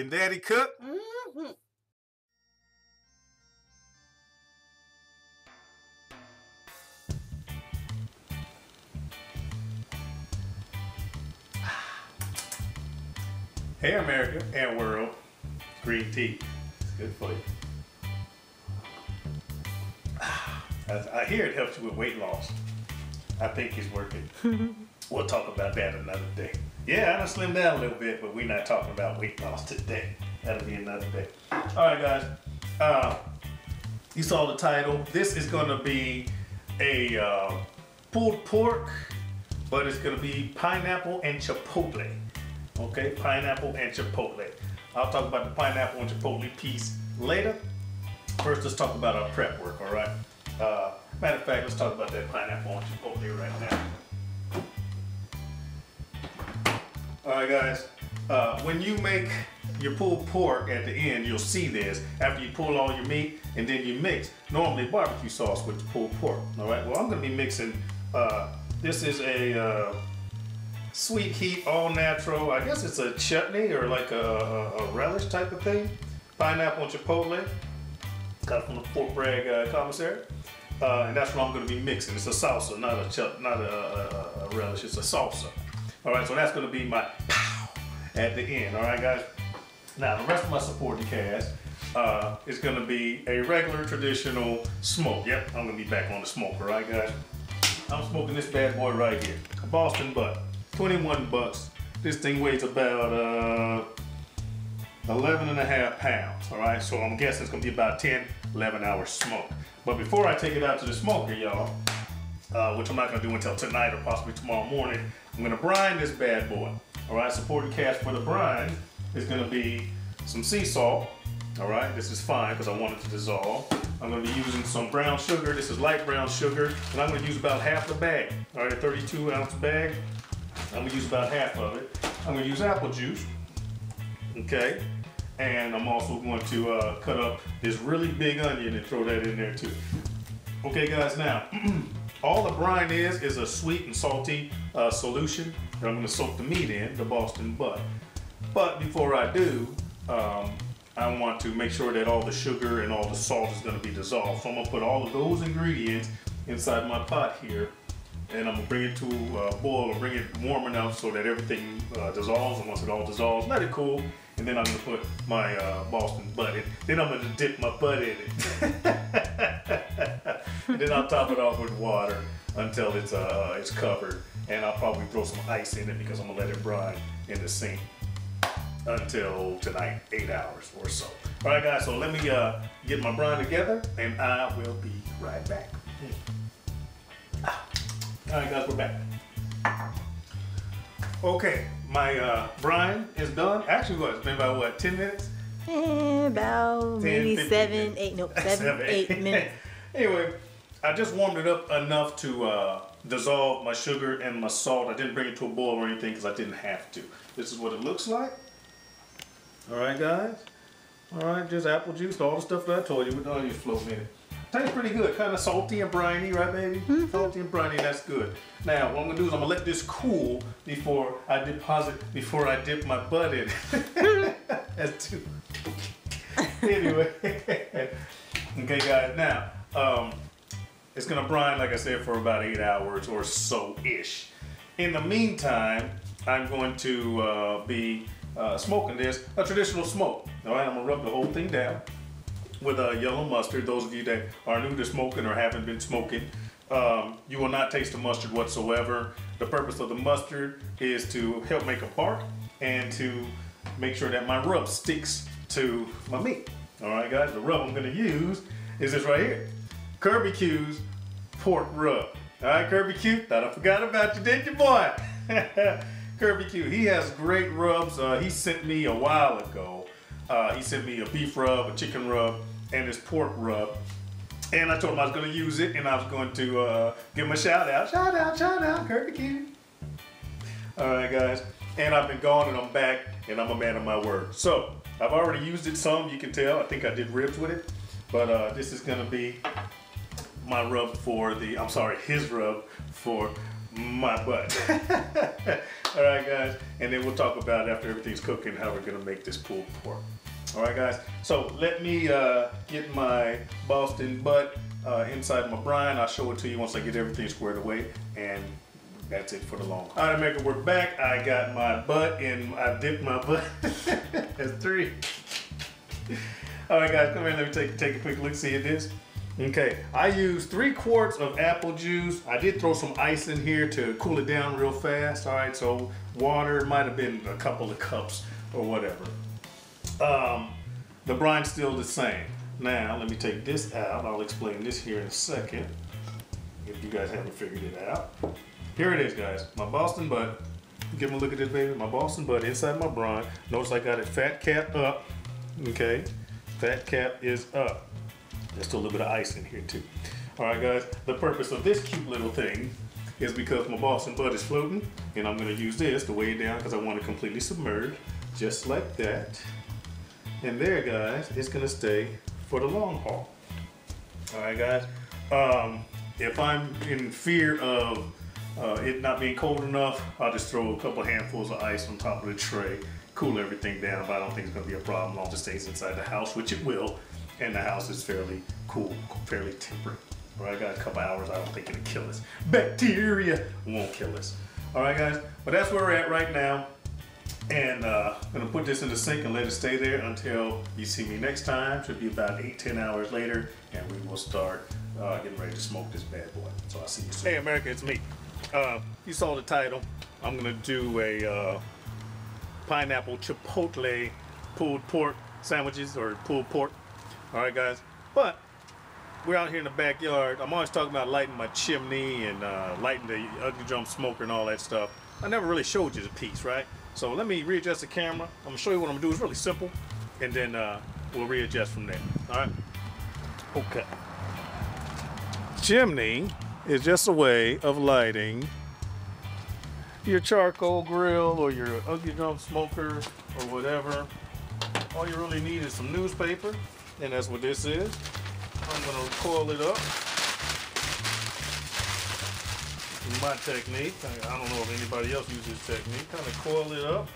Can Daddy cook? Mm-hmm. Hey America and world, green tea. It's good for you. I hear it helps you with weight loss. I think it's working. We'll talk about that another day. Yeah, I done slimmed down a little bit, but we're not talking about weight loss today. That'll be another day. All right, guys. You saw the title. This is going to be a pulled pork, but it's going to be pineapple and chipotle. Okay, pineapple and chipotle. I'll talk about the pineapple and chipotle piece later. First, let's talk about our prep work, all right? Matter of fact, let's talk about that pineapple and chipotle right now. All right, guys. When you make your pulled pork at the end, you'll see this. After you pull all your meat and then you mix, normally barbecue sauce with the pulled pork, all right? Well, I'm gonna be mixing, this is a sweet heat, all natural. I guess it's a chutney or like a relish type of thing. Pineapple and chipotle. Got it from the pork brag commissary. And that's what I'm going to be mixing. It's a salsa, not a relish. It's a salsa. All right, so that's going to be my pow at the end. All right, guys. Now the rest of my supporting cast is going to be a regular traditional smoke. Yep, I'm going to be back on the smoke. All right, guys. I'm smoking this bad boy right here, a Boston butt, 21 bucks. This thing weighs about 11.5 pounds. All right, so I'm guessing it's going to be about 10, 11 hours smoke. But before I take it out to the smoker, y'all, which I'm not gonna do until tonight or possibly tomorrow morning, I'm gonna brine this bad boy. All right, supporting cast for the brine is gonna be some sea salt. All right, this is fine because I want it to dissolve. I'm gonna be using some brown sugar. This is light brown sugar, and I'm gonna use about half the bag. All right, a 32-ounce bag. I'm gonna use about half of it. I'm gonna use apple juice, okay? And I'm also going to cut up this really big onion and throw that in there too. Okay, guys, now, all the brine is a sweet and salty solution that I'm going to soak the meat in, the Boston butt. But before I do, I want to make sure that all the sugar and all the salt is going to be dissolved. So I'm going to put all of those ingredients inside my pot here. And I'm going to bring it to a boil or bring it warm enough so that everything dissolves. And once it all dissolves, let it cool. And then I'm going to put my Boston butt in. Then I'm going to dip my butt in it. And then I'll top it off with water until it's covered. And I'll probably throw some ice in it because I'm going to let it brine in the sink until tonight, 8 hours or so. All right, guys, so let me get my brine together and I will be right back. All right, guys, we're back. Okay, my brine is done. Actually, what? It's been about what, 10 minutes? About 10, maybe 7, 8, nope, 7, 8 minutes. Anyway, I just warmed it up enough to dissolve my sugar and my salt. I didn't bring it to a boil or anything because I didn't have to. This is what it looks like. All right, guys. All right, just apple juice, all the stuff that I told you. With all your floating in it. Tastes pretty good, kind of salty and briny, right, baby? Mm-hmm. Salty and briny, that's good. Now, what I'm gonna do is I'm gonna let this cool before I dip my butt in. That's too. Anyway, okay, guys. Now, it's gonna brine, like I said, for about 8 hours or so-ish. In the meantime, I'm going to be smoking this, a traditional smoke. All right, I'm gonna rub the whole thing down with yellow mustard. Those of you that are new to smoking or haven't been smoking, you will not taste the mustard whatsoever. The purpose of the mustard is to help make a bark and to make sure that my rub sticks to my meat. All right, guys, the rub I'm gonna use is this right here. Kirby Q's pork rub. All right, Kirby Q, thought I forgot about you, didn't you, boy? Kirby Q, he has great rubs. He sent me a while ago. He sent me a beef rub, a chicken rub, and his pork rub. And I told him I was going to use it, and I was going to give him a shout out. Shout out, Kirby Q. All right, guys. And I've been gone, and I'm back, and I'm a man of my word. So, I've already used it some, you can tell. I think I did ribs with it. But this is going to be my rub for his rub for my butt. All right, guys, and then we'll talk about after everything's cooking how we're gonna make this pulled pork. All right, guys, so let me get my Boston butt inside my brine. I'll show it to you once I get everything squared away, and that's it for the long haul. All right, America, we're back. I got my butt in, I dipped my butt. That's 3. All right, guys, come here, let me take a quick look, see at this. Okay, I used 3 quarts of apple juice. I did throw some ice in here to cool it down real fast. All right, so water might have been a couple of cups or whatever. The brine's still the same. Now, let me take this out. I'll explain this here in a second, if you guys haven't figured it out. Here it is, guys, my Boston butt. Give them a look at this, baby. My Boston butt inside my brine. Notice I got it fat cap up, okay? Fat cap is up. There's still a little bit of ice in here too. All right, guys, the purpose of this cute little thing is because my Boston butt is floating, and I'm gonna use this to weigh it down because I want to completely submerge, just like that. And there, guys, it's gonna stay for the long haul. All right, guys. If I'm in fear of it not being cold enough, I'll just throw a couple handfuls of ice on top of the tray, cool everything down, but I don't think it's gonna be a problem. All just stays inside the house, which it will. And the house is fairly cool, fairly temperate. All right, guys, a couple hours, I don't think it'll kill us. Bacteria won't kill us. All right, guys, but that's where we're at right now. And I'm gonna put this in the sink and let it stay there until you see me next time. Should be about 8-10 hours later, and we will start getting ready to smoke this bad boy. So I'll see you soon. Hey, America, it's me. You saw the title. I'm gonna do a pineapple chipotle pulled pork sandwiches, or pulled pork. All right, guys, but we're out here in the backyard. I'm always talking about lighting my chimney and lighting the ugly drum smoker and all that stuff. I never really showed you the piece, right? So let me readjust the camera. I'm gonna show you what I'm gonna do. It's really simple, and then we'll readjust from there. All right? Okay. Chimney is just a way of lighting your charcoal grill or your ugly drum smoker or whatever. All you really need is some newspaper. And that's what this is. I'm gonna coil it up. My technique. I don't know if anybody else uses this technique. Kind of coil it up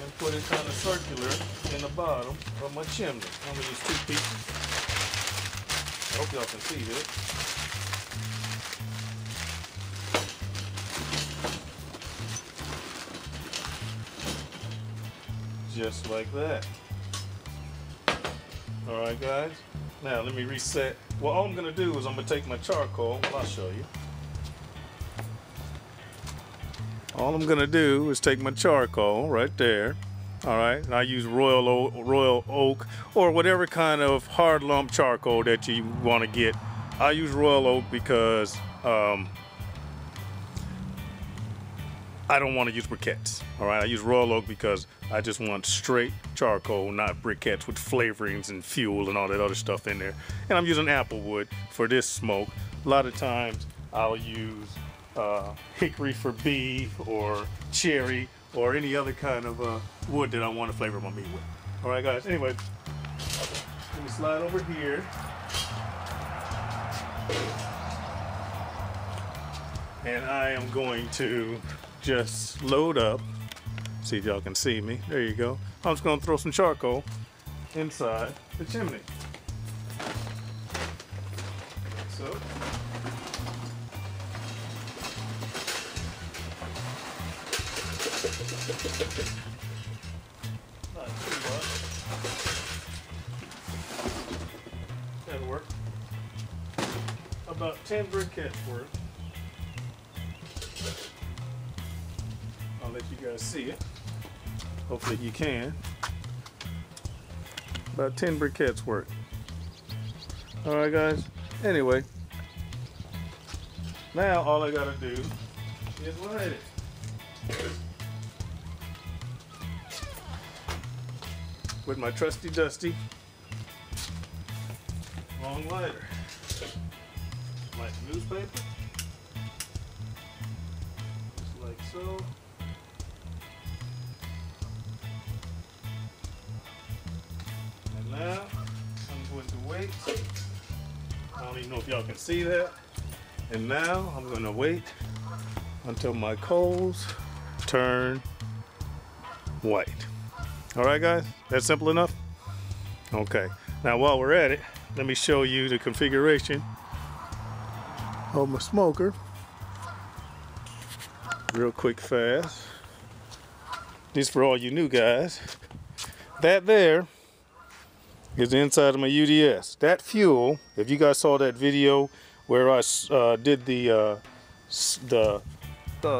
and put it kind of circular in the bottom of my chimney. I'm gonna use 2 pieces. I hope y'all can see this. Just like that. All right, guys. Now let me reset. Well, all I'm gonna do is I'm gonna take my charcoal. I'll show you. All I'm gonna do is take my charcoal right there. All right, and I use royal oak or whatever kind of hard lump charcoal that you want to get. I use royal oak because I don't want to use briquettes. All right, I use royal oak because I just want straight charcoal, not briquettes with flavorings and fuel and all that other stuff in there. And I'm using apple wood for this smoke. A lot of times I'll use hickory for beef or cherry or any other kind of wood that I want to flavor my meat with. All right, guys, anyway, let me slide over here. And I am going to just load up. See if y'all can see me. There you go. I'm just gonna throw some charcoal inside the chimney. Like so. Not too much. That'll work. About 10 briquettes worth. I'll let you guys see it. Hopefully you can. About 10 briquettes worth. All right, guys. Anyway, now all I gotta do is light it. With my trusty dusty long lighter. Light the newspaper. Just like so. And now I'm going to wait. I don't even know if y'all can see that. And now I'm gonna wait until my coals turn white. All right, guys, that's simple enough? Okay, now while we're at it, let me show you the configuration of my smoker. Real quick, fast. This for all you new guys. That there is the inside of my UDS. That fuel, if you guys saw that video where I did the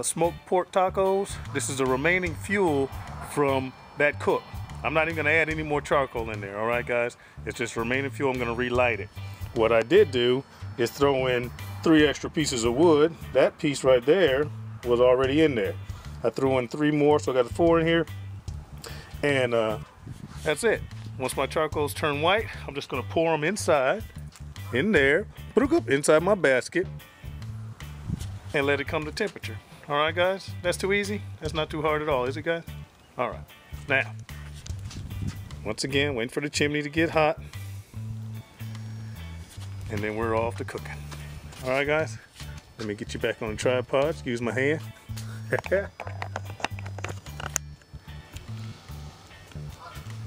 smoked pork tacos, this is the remaining fuel from that cook. I'm not even gonna add any more charcoal in there, all right, guys? It's just remaining fuel. I'm gonna relight it. What I did do is throw in 3 extra pieces of wood. That piece right there was already in there. I threw in 3 more, so I got 4 in here. And that's it. Once my charcoals turn white, I'm just gonna pour them inside, in there, inside my basket, and let it come to temperature. All right, guys? That's too easy? That's not too hard at all, is it, guys? All right. Now, once again, waiting for the chimney to get hot. And then we're off to cooking. All right, guys? Let me get you back on the tripod. Excuse my hand.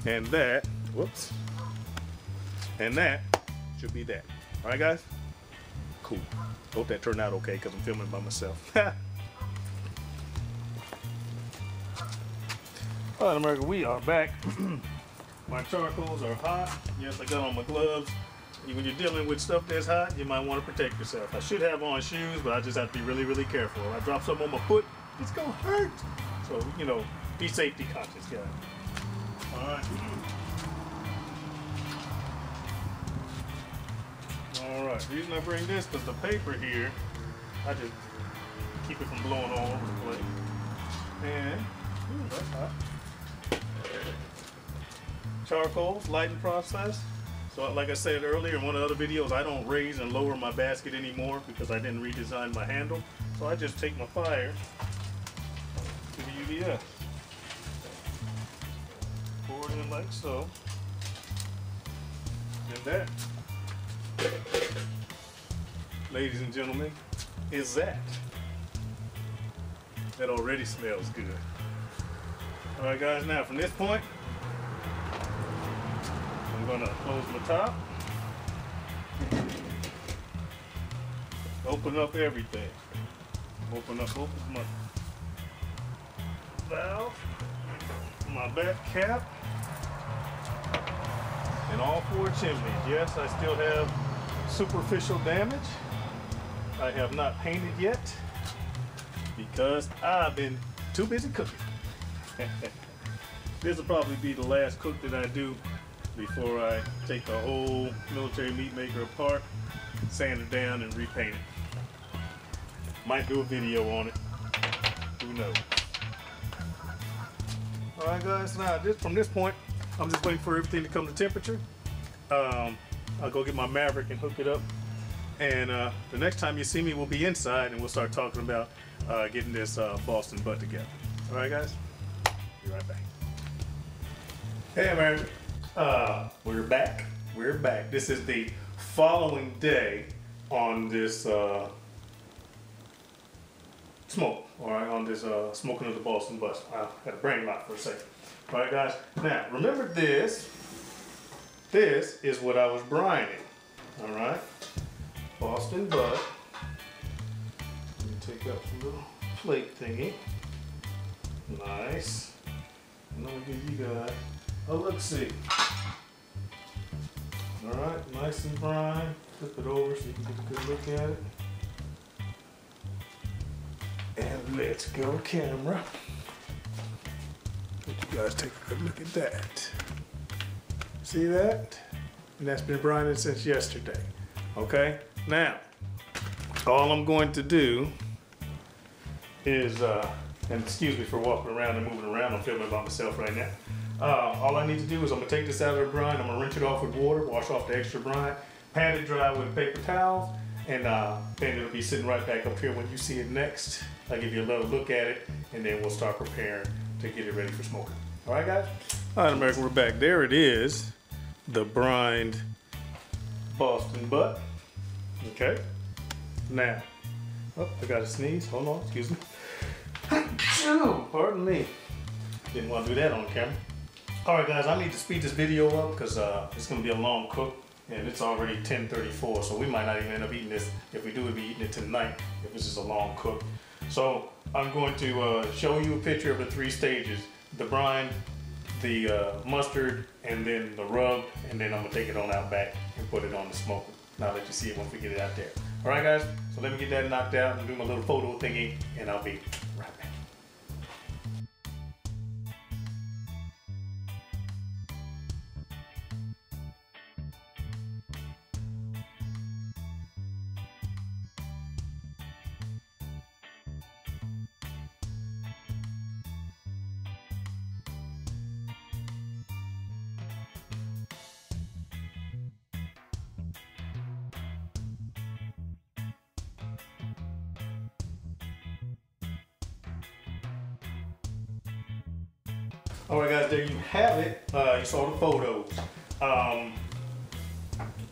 And that, whoops. And that should be that. All right, guys? Cool. Hope that turned out okay because I'm filming by myself. All right, America, we are back. My charcoals are hot. Yes, I got on my gloves. When you're dealing with stuff that's hot, you might want to protect yourself. I should have on shoes, but I just have to be really, really careful. If I drop something on my foot, it's gonna hurt. So, you know, be safety conscious, guys. All right. All right, the reason I bring this, because the paper here, I just keep it from blowing all over the place. And, ooh, that's hot. Charcoal, lighting process. So like I said earlier in one of the other videos, I don't raise and lower my basket anymore because I didn't redesign my handle. So I just take my fire to the UDS. Pour it in like so. And that, ladies and gentlemen, is that. That already smells good. All right, guys, now from this point, I'm gonna close my top, open up everything. Open my valve, my back cap, and all 4 chimneys. Yes, I still have superficial damage. I have not painted yet because I've been too busy cooking. This will probably be the last cook that I do before I take the whole military meat maker apart, sand it down, and repaint it. Might do a video on it. Who knows? All right, guys. Now, from this point, I'm just waiting for everything to come to temperature. I'll go get my Maverick and hook it up. And the next time you see me, we'll be inside, and we'll start talking about getting this Boston butt together. All right, guys. Be right back. Hey, America. We're back. We're back. This is the following day on this smoke. All right, on this smoking of the Boston butt. I had a brain lock for a second. All right, guys. Now, remember this. This is what I was brining. All right, Boston butt. Let me take out the little plate thingy. Nice. And I'm gonna give you guys a look-see. All right, nice and brine. Flip it over so you can get a good look at it. And let's go, camera. Let you guys take a good look at that. See that? And that's been brining since yesterday. Okay? Now, all I'm going to do is, and excuse me for walking around and moving around, I'm filming by myself right now. All I need to do is I'm gonna take this out of the brine, I'm gonna rinse it off with water, wash off the extra brine, pat it dry with paper towels, and then it'll be sitting right back up here when you see it next. I'll give you a little look at it, and then we'll start preparing to get it ready for smoking. All right, guys? All right, America, we're back. There it is, the brined Boston butt, okay? Now, oh, I got to sneeze. Hold on, excuse me. Pardon me. Didn't want to do that on camera. All right, guys, I need to speed this video up because it's going to be a long cook, and it's already 10:34, so we might not even end up eating this. If we do, we'll be eating it tonight if this is a long cook. So I'm going to show you a picture of the 3 stages: the brine, the mustard, and then the rub, and then I'm going to take it on out back and put it on the smoker. And I'll let you see it once we get it out there. All right, guys, so let me get that knocked out and do my little photo thingy, and I'll be right back. All right, guys, there you have it. You saw the photos.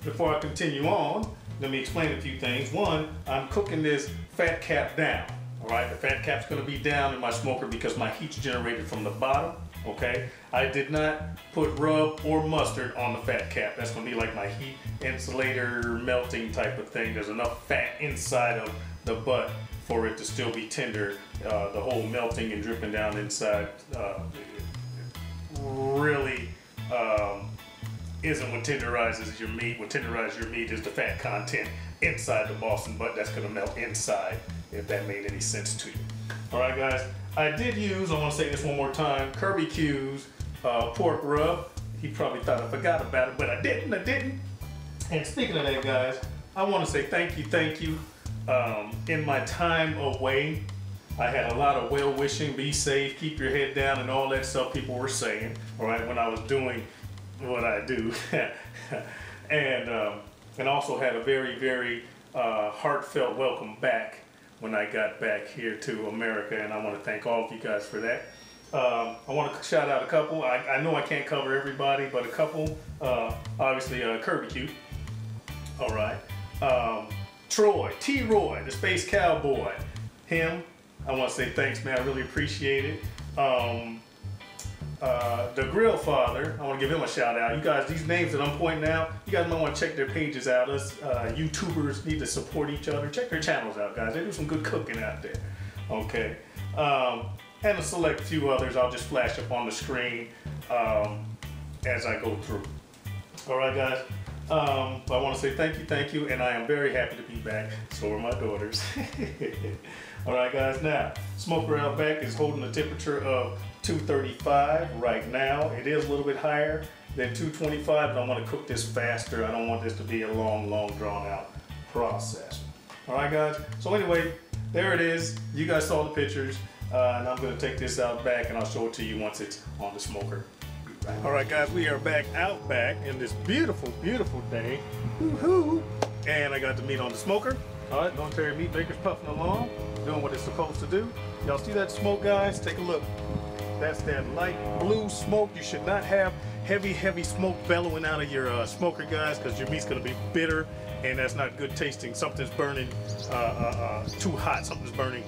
Before I continue on, let me explain a few things. One, I'm cooking this fat cap down. All right, the fat cap's gonna be down in my smoker because my heat's generated from the bottom, okay? I did not put rub or mustard on the fat cap. That's gonna be like my heat insulator melting type of thing. There's enough fat inside of the butt for it to still be tender. The whole melting and dripping down inside really isn't what tenderizes your meat. What tenderizes your meat is the fat content inside the Boston butt that's gonna melt inside, if that made any sense to you. All right, guys, I did use, I wanna say this one more time, Kirby Q's pork rub. He probably thought I forgot about it, but I didn't. And speaking of that, guys, I wanna say thank you. In my time away, I had a lot of well-wishing, be safe, keep your head down, and all that stuff people were saying, all right, when I was doing what I do. and also had a very heartfelt welcome back when I got back here to America, and I want to thank all of you guys for that. I want to shout out a couple. I know I can't cover everybody, but a couple. Obviously, Kirby Q. All right. Troy, T-Roy, the Space Cowboy. Him. I want to say thanks, man. I really appreciate it. The Grill Father, I want to give him a shout out. You guys, these names that I'm pointing out, you guys might want to check their pages out. Us YouTubers need to support each other. Check their channels out, guys. They do some good cooking out there. Okay. And a select few others I'll just flash up on the screen as I go through. All right, guys. I want to say thank you, and I am very happy to be back. So are my daughters. All right, guys. Now, smoker out back is holding a temperature of 235 right now. It is a little bit higher than 225, but I want to cook this faster. I don't want this to be a long, drawn out process. All right, guys. So anyway, there it is. You guys saw the pictures, and I'm going to take this out back, and I'll show it to you once it's on the smoker. All right, guys, we are back out back in this beautiful day. Woohoo! And I got the meat on the smoker. All right, military meat makers puffing along, doing what it's supposed to do. Y'all see that smoke, guys? Take a look. That's that light blue smoke. You should not have heavy smoke bellowing out of your smoker, guys, because your meat's gonna be bitter, and that's not good tasting. Something's burning too hot. Something's burning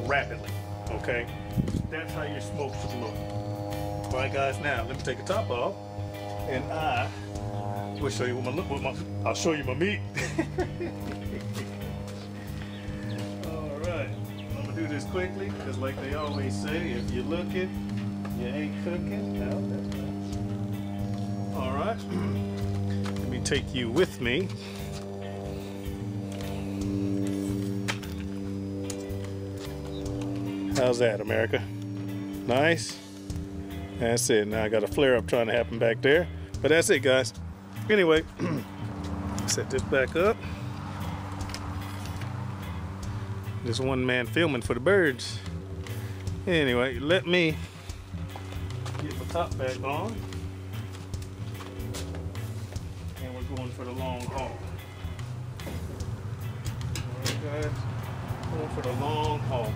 rapidly. Okay, that's how your smoke should look. All right, guys. Now let me take the top off, and I will show you what I'll show you my meat. All right, I'm gonna do this quickly because, like they always say, if you look it, you ain't cooking. No, that's not. All right, let me take you with me. How's that, America? Nice. That's it. Now I got a flare up trying to happen back there, but that's it, guys. Anyway, set this back up. This one man filming for the birds. Anyway, let me get my top back on, and we're going for the long haul. All right, guys, going for the long haul.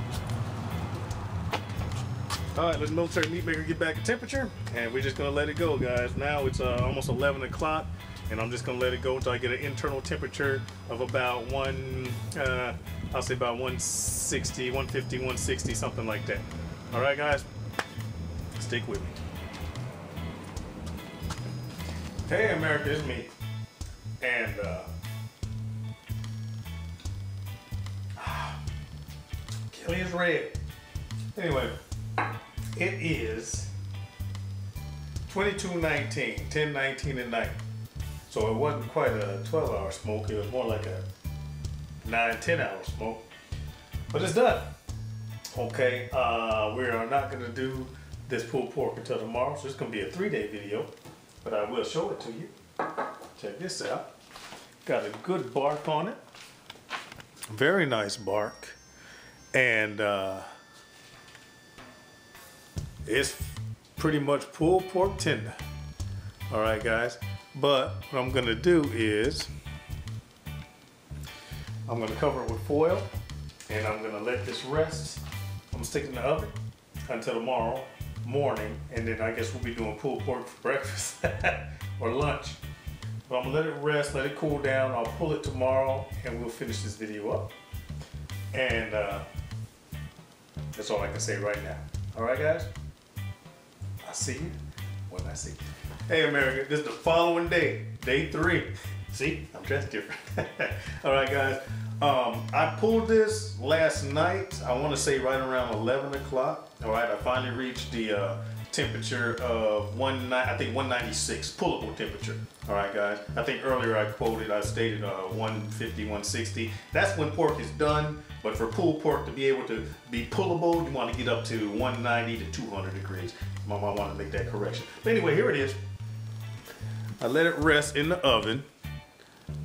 All right, let's military meat maker get back to temperature, and we're just gonna let it go, guys. Now it's almost 11 o'clock, and I'm just gonna let it go until I get an internal temperature of about I'll say about 160, 150, 160, something like that. All right, guys, stick with me. Hey, America, it's me, and Kelly is red. Anyway. It is 22:19, 10:19 at night. So it wasn't quite a 12-hour smoke. It was more like a 9-10-hour smoke. But it's done. Okay, we are not going to do this pulled pork until tomorrow. So it's going to be a 3-day video. But I will show it to you. Check this out. Got a good bark on it. Very nice bark. And it's pretty much pulled pork tender. All right, guys. But what I'm gonna do is I'm gonna cover it with foil, and I'm gonna let this rest. I'm gonna stick it in the oven until tomorrow morning, and then I guess we'll be doing pulled pork for breakfast or lunch. But I'm gonna let it rest, let it cool down. I'll pull it tomorrow, and we'll finish this video up. And that's all I can say right now. All right, guys. I see you when I see you. Hey, America, this is the following day, day 3. See, I'm dressed different. All right, guys. I pulled this last night. I want to say right around 11 o'clock. All right, I finally reached the temperature of 196, pullable temperature. All right, guys. I think earlier I stated 150, 160. That's when pork is done. But for pulled pork to be able to be pullable, you want to get up to 190 to 200 degrees. I want to make that correction. But anyway, here it is. I let it rest in the oven.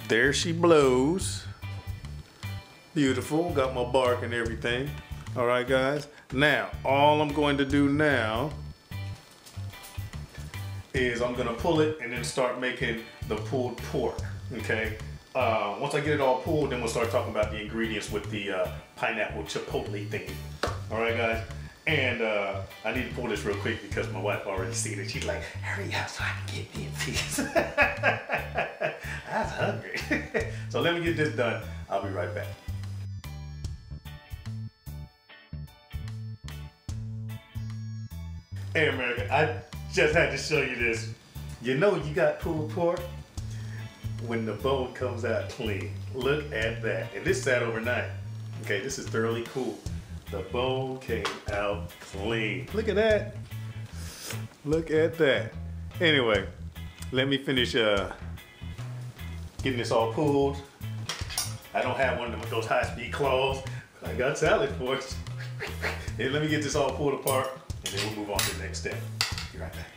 There she blows. Beautiful. Got my bark and everything. All right, guys. Now, all I'm going to do now is I'm going to pull it and then start making the pulled pork. Okay. Once I get it all pulled, then we'll start talking about the ingredients with the pineapple chipotle thing. All right, guys. And I need to pull this real quick because my wife already seen it. She's like, hurry up so I can get me a piece. I was hungry. So let me get this done. I'll be right back. Hey, America, I just had to show you this. You know you got pulled pork when the bone comes out clean. Look at that. And this sat overnight. Okay, this is thoroughly cool. The bone came out clean. Look at that. Look at that. Anyway, let me finish getting this all pulled. I don't have one of those high-speed claws. I got salad forks. Hey, let me get this all pulled apart, and then we'll move on to the next step. Be right back.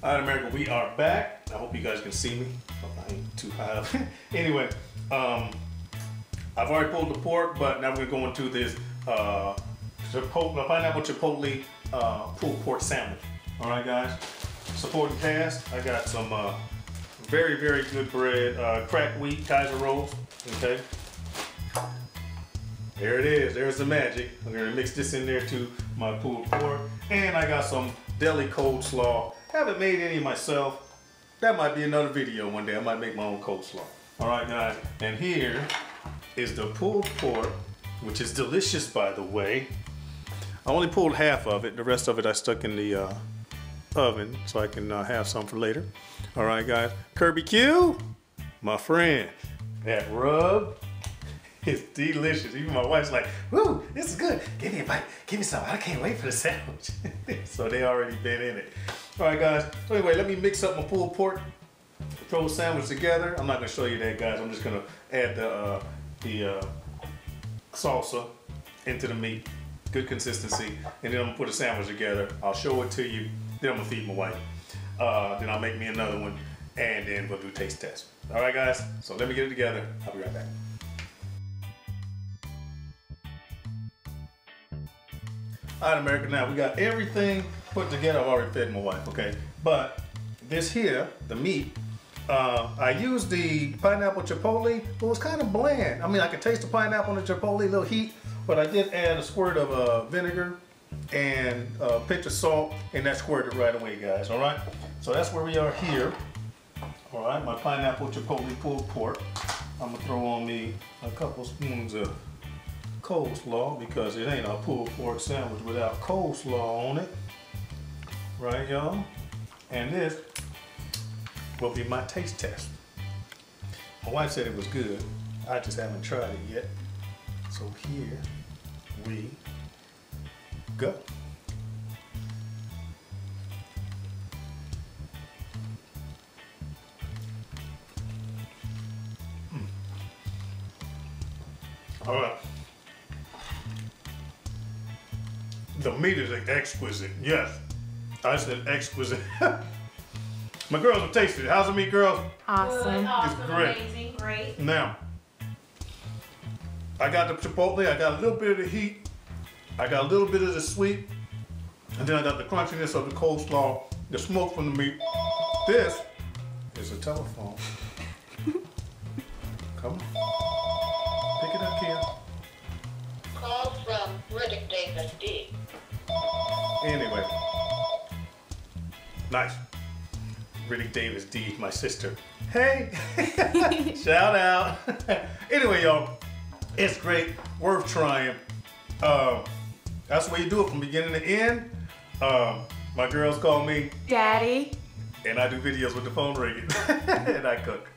All right, America, we are back. I hope you guys can see me. I ain't too high up. Anyway, I've already pulled the pork, but now we're going to this pineapple chipotle pulled pork sandwich. All right, guys. Supporting cast, I got some very, very good bread, cracked wheat Kaiser rolls. Okay. There it is. There's the magic. I'm gonna mix this in there to my pulled pork, and I got some deli coleslaw. Haven't made any myself. That might be another video one day. I might make my own coleslaw. All right, guys. And here is the pulled pork, which is delicious, by the way. I only pulled half of it. The rest of it I stuck in the oven so I can have some for later. All right, guys. Kirby Q, my friend. That rub is delicious. Even my wife's like, woo, this is good. Give me a bite. Give me some. I can't wait for the sandwich. So they already been in it. All right, guys. So anyway, let me mix up my pulled pork, throw the sandwich together. I'm not gonna show you that, guys. I'm just gonna add the salsa into the meat. Good consistency. And then I'm gonna put a sandwich together. I'll show it to you. Then I'm gonna feed my wife. Then I'll make me another one, and then we'll do taste test. All right, guys. So let me get it together. I'll be right back. All right, America, now we got everything put together. I've already fed my wife, okay? But this here, the meat, I used the pineapple chipotle. It was kind of bland. I mean, I could taste the pineapple and the chipotle, a little heat, but I did add a squirt of vinegar and a pinch of salt, and that squirted right away, guys. All right. So that's where we are here. All right, my pineapple chipotle pulled pork. I'm gonna throw on me a couple spoons of coleslaw because it ain't a pulled pork sandwich without coleslaw on it. Right, y'all? And this will be my taste test. My wife said it was good. I just haven't tried it yet. So here we go. All right. The meat is exquisite. Yes, I said exquisite. My girls have tasted it. How's the meat, girls? Awesome. It's great. Amazing, great. Now, I got the chipotle. I got a little bit of the heat. I got a little bit of the sweet. And then I got the crunchiness of the coleslaw, the smoke from the meat. This is a telephone. Come on. Pick it up, Kim. Call from Riddick Davis D. Anyway. Nice. Riddick Davis D, my sister. Hey! Shout out. Anyway, y'all, it's great. Worth trying. That's the way you do it from beginning to end. My girls call me Daddy. and I do videos with the phone ringing. And I cook.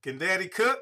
Can Daddy cook?